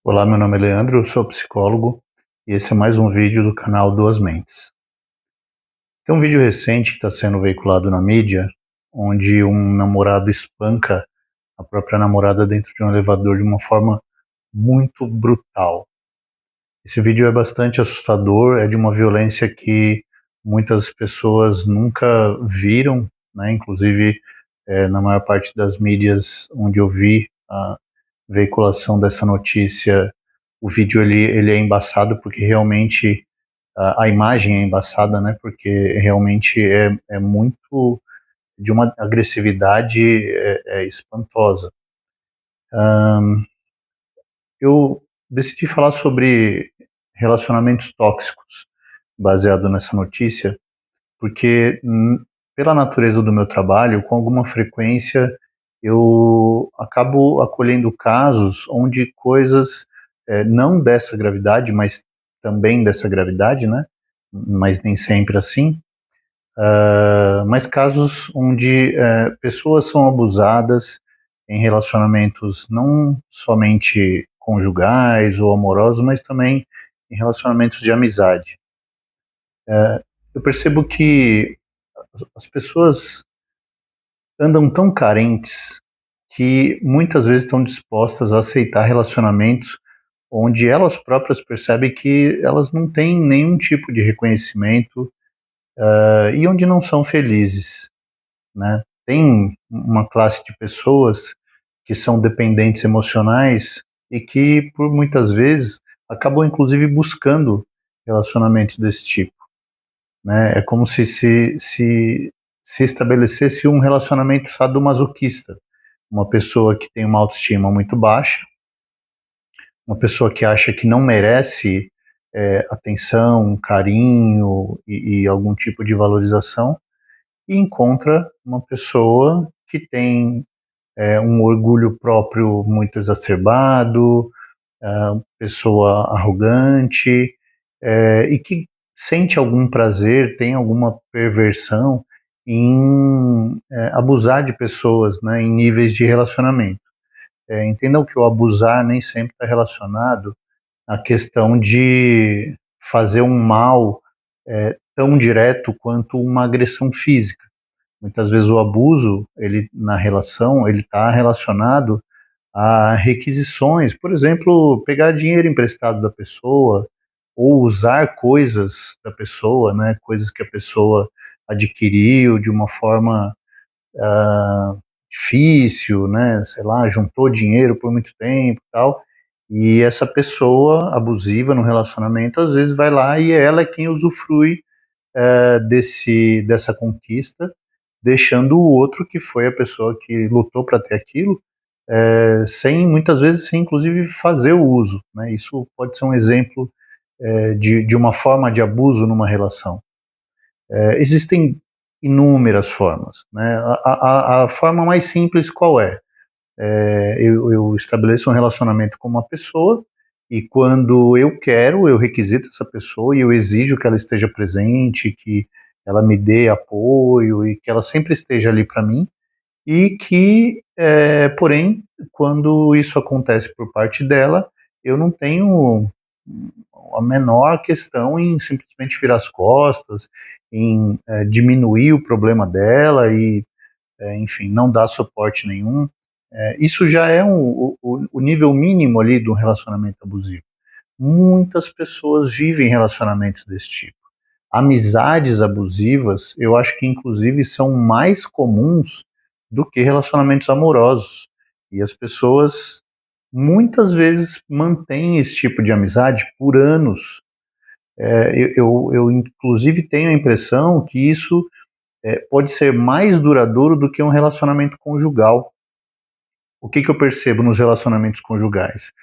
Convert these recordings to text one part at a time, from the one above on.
Olá, meu nome é Leandro, eu sou psicólogo e esse é mais um vídeo do canal Duas Mentes. Tem um vídeo recente que está sendo veiculado na mídia, onde um namorado espanca a própria namorada dentro de um elevador de uma forma muito brutal. Esse vídeo é bastante assustador, é de uma violência que muitas pessoas nunca viram, né? Inclusive na maior parte das mídias onde eu vi a veiculação dessa notícia, o vídeo ele é embaçado porque realmente a imagem é embaçada, né? Porque realmente é muito de uma agressividade espantosa. Eu decidi falar sobre relacionamentos tóxicos baseado nessa notícia, porque pela natureza do meu trabalho, com alguma frequência eu acabo acolhendo casos onde coisas não dessa gravidade, mas também dessa gravidade, né? Mas nem sempre assim. Mas casos onde pessoas são abusadas em relacionamentos não somente conjugais ou amorosos, mas também em relacionamentos de amizade. Eu percebo que as pessoas andam tão carentes que muitas vezes estão dispostas a aceitar relacionamentos onde elas próprias percebem que elas não têm nenhum tipo de reconhecimento e onde não são felizes, né? Tem uma classe de pessoas que são dependentes emocionais e que, por muitas vezes, acabam inclusive buscando relacionamentos desse tipo, né? É como se estabelecesse um relacionamento sadomasoquista, uma pessoa que tem uma autoestima muito baixa, uma pessoa que acha que não merece atenção, carinho e algum tipo de valorização, e encontra uma pessoa que tem um orgulho próprio muito exacerbado, pessoa arrogante, e que sente algum prazer, tem alguma perversão em abusar de pessoas, né, em níveis de relacionamento. Entendam que o abusar nem sempre está relacionado à questão de fazer um mal tão direto quanto uma agressão física. Muitas vezes o abuso, ele na relação, ele está relacionado a requisições, por exemplo, pegar dinheiro emprestado da pessoa ou usar coisas da pessoa, né, coisas que a pessoa adquiriu de uma forma difícil, né, sei lá, juntou dinheiro por muito tempo e tal, e essa pessoa abusiva no relacionamento às vezes vai lá e ela é quem usufrui dessa conquista, deixando o outro, que foi a pessoa que lutou para ter aquilo, sem, muitas vezes, sem inclusive fazer o uso, né? Isso pode ser um exemplo de uma forma de abuso numa relação. Existem inúmeras formas, né? A forma mais simples qual é? Eu estabeleço um relacionamento com uma pessoa e quando eu quero, eu requisito essa pessoa e eu exijo que ela esteja presente, que ela me dê apoio e que ela sempre esteja ali para mim e que, porém, quando isso acontece por parte dela, eu não tenho a menor questão em simplesmente virar as costas, em diminuir o problema dela e, enfim, não dar suporte nenhum. Isso já é o nível mínimo ali do relacionamento abusivo. Muitas pessoas vivem relacionamentos desse tipo. Amizades abusivas, eu acho que inclusive são mais comuns do que relacionamentos amorosos. E as pessoas muitas vezes mantêm esse tipo de amizade por anos. Eu inclusive tenho a impressão que isso pode ser mais duradouro do que um relacionamento conjugal. O que eu percebo nos relacionamentos conjugais?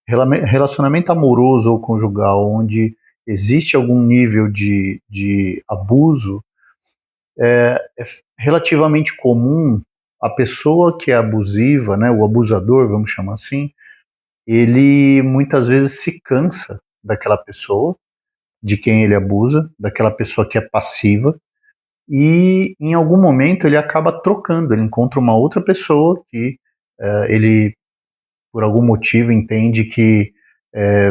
Relacionamento amoroso ou conjugal, onde existe algum nível de abuso, é relativamente comum a pessoa que é abusiva, né, o abusador, vamos chamar assim, ele muitas vezes se cansa daquela pessoa, de quem ele abusa, daquela pessoa que é passiva, e em algum momento ele acaba trocando, ele encontra uma outra pessoa que ele, por algum motivo, entende que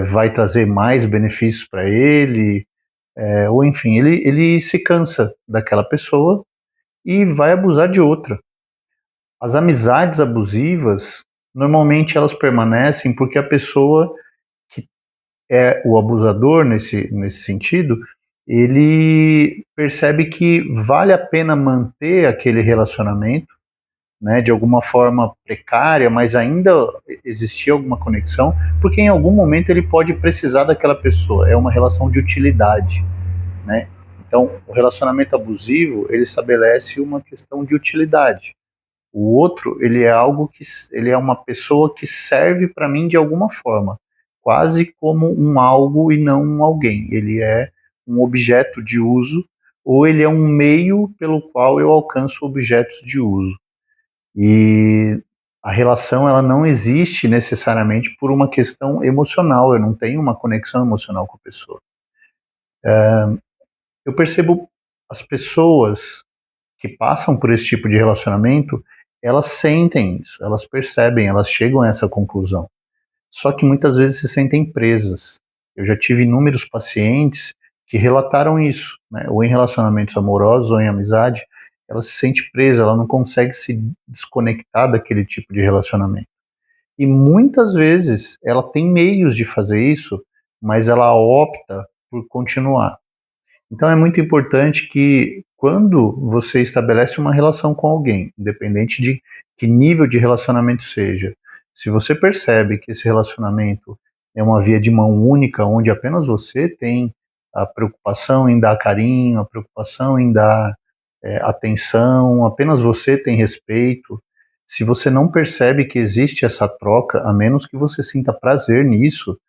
vai trazer mais benefícios para ele, ou enfim, ele se cansa daquela pessoa e vai abusar de outra. As amizades abusivas, normalmente elas permanecem porque a pessoa que é o abusador nesse sentido, ele percebe que vale a pena manter aquele relacionamento, né, de alguma forma precária, mas ainda existia alguma conexão, porque em algum momento ele pode precisar daquela pessoa. É uma relação de utilidade, né? Então, o relacionamento abusivo, ele estabelece uma questão de utilidade. O outro, ele é algo que ele é uma pessoa que serve para mim de alguma forma, quase como um algo e não um alguém. Ele é um objeto de uso ou ele é um meio pelo qual eu alcanço objetos de uso. E a relação ela não existe necessariamente por uma questão emocional, eu não tenho uma conexão emocional com a pessoa. Eu percebo as pessoas que passam por esse tipo de relacionamento, elas sentem isso, elas percebem, elas chegam a essa conclusão. Só que muitas vezes se sentem presas. Eu já tive inúmeros pacientes que relataram isso, né? Ou em relacionamentos amorosos ou em amizade, ela se sente presa, ela não consegue se desconectar daquele tipo de relacionamento. E muitas vezes ela tem meios de fazer isso, mas ela opta por continuar. Então é muito importante que quando você estabelece uma relação com alguém, independente de que nível de relacionamento seja, se você percebe que esse relacionamento é uma via de mão única, onde apenas você tem a preocupação em dar carinho, a preocupação em dar atenção, apenas você tem respeito, se você não percebe que existe essa troca, a menos que você sinta prazer nisso,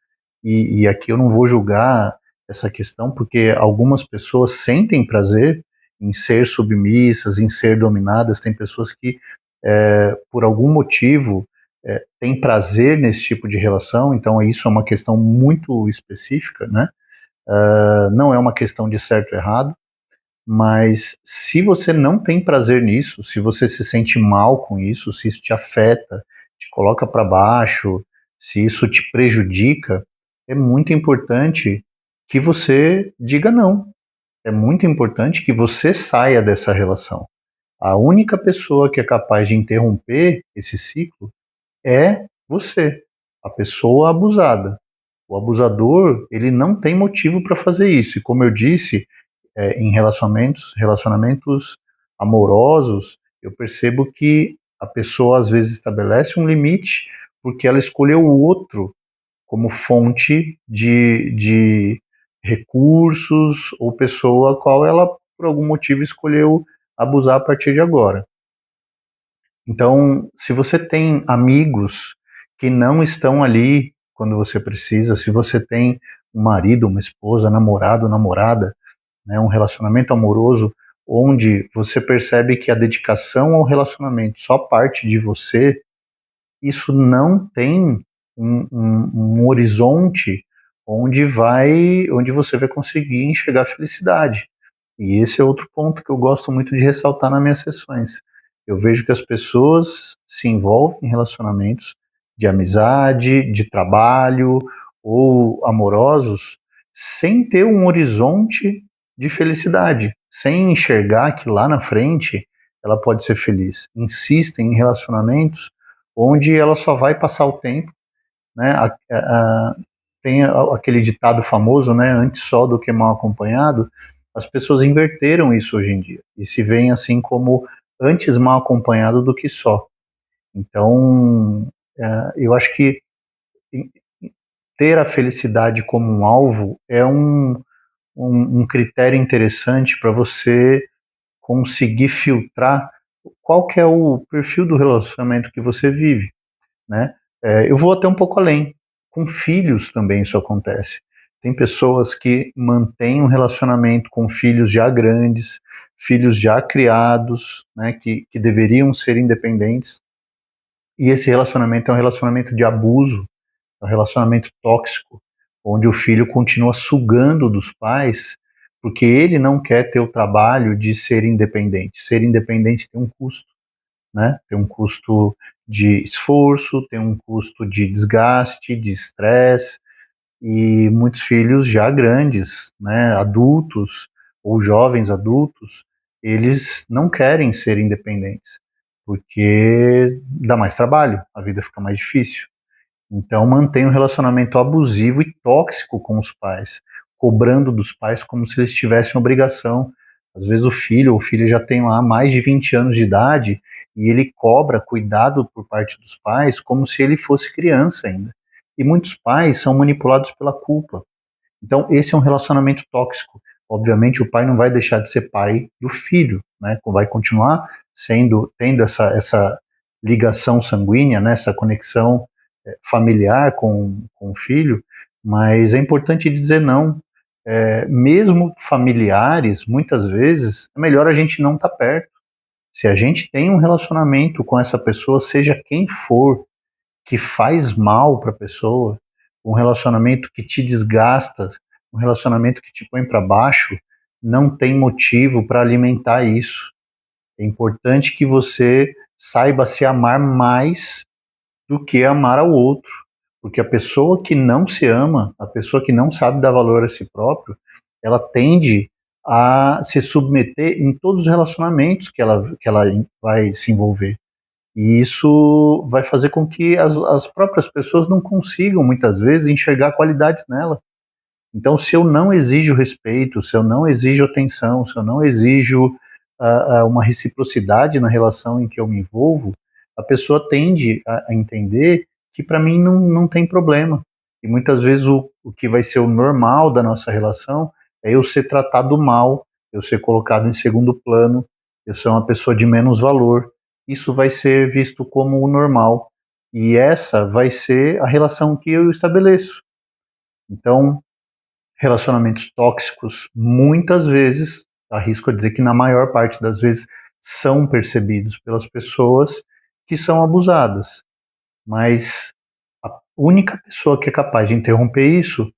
e aqui eu não vou julgar essa questão, porque algumas pessoas sentem prazer em ser submissas, em ser dominadas. Tem pessoas que, por algum motivo, têm prazer nesse tipo de relação, então isso é uma questão muito específica, né? Não é uma questão de certo ou errado, mas se você não tem prazer nisso, se você se sente mal com isso, se isso te afeta, te coloca para baixo, se isso te prejudica, é muito importante que você diga não. É muito importante que você saia dessa relação. A única pessoa que é capaz de interromper esse ciclo é você, a pessoa abusada. O abusador, ele não tem motivo para fazer isso. E como eu disse, em relacionamentos amorosos, eu percebo que a pessoa às vezes estabelece um limite porque ela escolheu o outro como fonte de recursos ou pessoa a qual ela, por algum motivo, escolheu abusar a partir de agora. Então, se você tem amigos que não estão ali quando você precisa, se você tem um marido, uma esposa, namorado, namorada, né, um relacionamento amoroso onde você percebe que a dedicação ao relacionamento só parte de você, isso não tem um horizonte onde você vai conseguir enxergar felicidade. E esse é outro ponto que eu gosto muito de ressaltar nas minhas sessões. Eu vejo que as pessoas se envolvem em relacionamentos de amizade, de trabalho ou amorosos sem ter um horizonte de felicidade, sem enxergar que lá na frente ela pode ser feliz. Insistem em relacionamentos onde ela só vai passar o tempo, né? Tem aquele ditado famoso, né? Antes só do que mal acompanhado. As pessoas inverteram isso hoje em dia e se veem assim como antes mal acompanhado do que só. Então, eu acho que ter a felicidade como um alvo é um critério interessante para você conseguir filtrar qual que é o perfil do relacionamento que você vive, né? Eu vou até um pouco além. Com filhos também isso acontece. Tem pessoas que mantêm um relacionamento com filhos já grandes, filhos já criados, né, que deveriam ser independentes, e esse relacionamento é um relacionamento de abuso, é um relacionamento tóxico, onde o filho continua sugando dos pais, porque ele não quer ter o trabalho de ser independente. Ser independente tem um custo, né? Tem um custo de esforço, tem um custo de desgaste, de estresse, e muitos filhos já grandes, né, adultos ou jovens adultos, eles não querem ser independentes, porque dá mais trabalho, a vida fica mais difícil. Então mantém um relacionamento abusivo e tóxico com os pais, cobrando dos pais como se eles tivessem obrigação. Às vezes o filho ou filha já tem lá mais de 20 anos de idade e ele cobra cuidado por parte dos pais como se ele fosse criança ainda. E muitos pais são manipulados pela culpa. Então, esse é um relacionamento tóxico. Obviamente, o pai não vai deixar de ser pai do filho, né? Vai continuar tendo essa ligação sanguínea, né? Essa conexão familiar com o filho, mas é importante dizer não. Mesmo familiares, muitas vezes, é melhor a gente não estar perto. Se a gente tem um relacionamento com essa pessoa, seja quem for, que faz mal para a pessoa, um relacionamento que te desgasta, um relacionamento que te põe para baixo, não tem motivo para alimentar isso. É importante que você saiba se amar mais do que amar ao outro, porque a pessoa que não se ama, a pessoa que não sabe dar valor a si próprio, ela tende a se submeter em todos os relacionamentos que ela vai se envolver. E isso vai fazer com que as próprias pessoas não consigam, muitas vezes, enxergar qualidades nela. Então, se eu não exijo respeito, se eu não exijo atenção, se eu não exijo uma reciprocidade na relação em que eu me envolvo, a pessoa tende a entender que para mim não tem problema. E muitas vezes o que vai ser o normal da nossa relação é eu ser tratado mal, eu ser colocado em segundo plano, eu ser uma pessoa de menos valor. Isso vai ser visto como o normal. E essa vai ser a relação que eu estabeleço. Então, relacionamentos tóxicos, muitas vezes, arrisco a dizer que na maior parte das vezes, são percebidos pelas pessoas que são abusadas. Mas a única pessoa que é capaz de interromper isso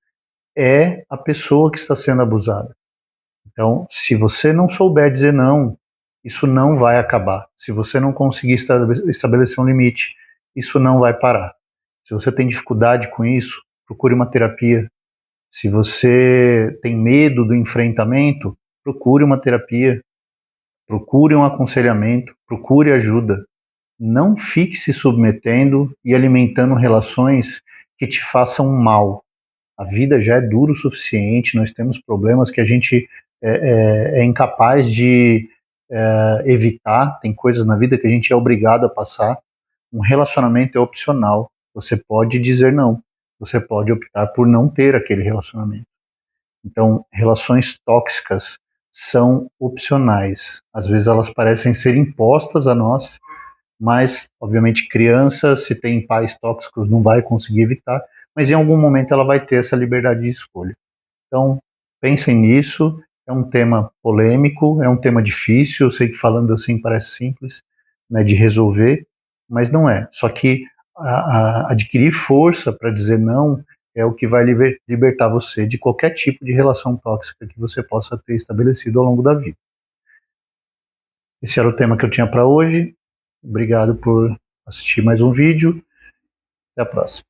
é a pessoa que está sendo abusada. Então, se você não souber dizer não, isso não vai acabar. Se você não conseguir estabelecer um limite, isso não vai parar. Se você tem dificuldade com isso, procure uma terapia. Se você tem medo do enfrentamento, procure uma terapia, procure um aconselhamento, procure ajuda. Não fique se submetendo e alimentando relações que te façam mal. A vida já é dura o suficiente, nós temos problemas que a gente é incapaz de evitar, tem coisas na vida que a gente é obrigado a passar. Um relacionamento é opcional, você pode dizer não, você pode optar por não ter aquele relacionamento. Então, relações tóxicas são opcionais. Às vezes elas parecem ser impostas a nós, mas, obviamente, criança, se tem pais tóxicos, não vai conseguir evitar, mas em algum momento ela vai ter essa liberdade de escolha. Então, pensem nisso. É um tema polêmico, é um tema difícil. Eu sei que falando assim parece simples, né, de resolver, mas não é. Só que adquirir força para dizer não é o que vai libertar você de qualquer tipo de relação tóxica que você possa ter estabelecido ao longo da vida. Esse era o tema que eu tinha para hoje. Obrigado por assistir mais um vídeo. Até a próxima.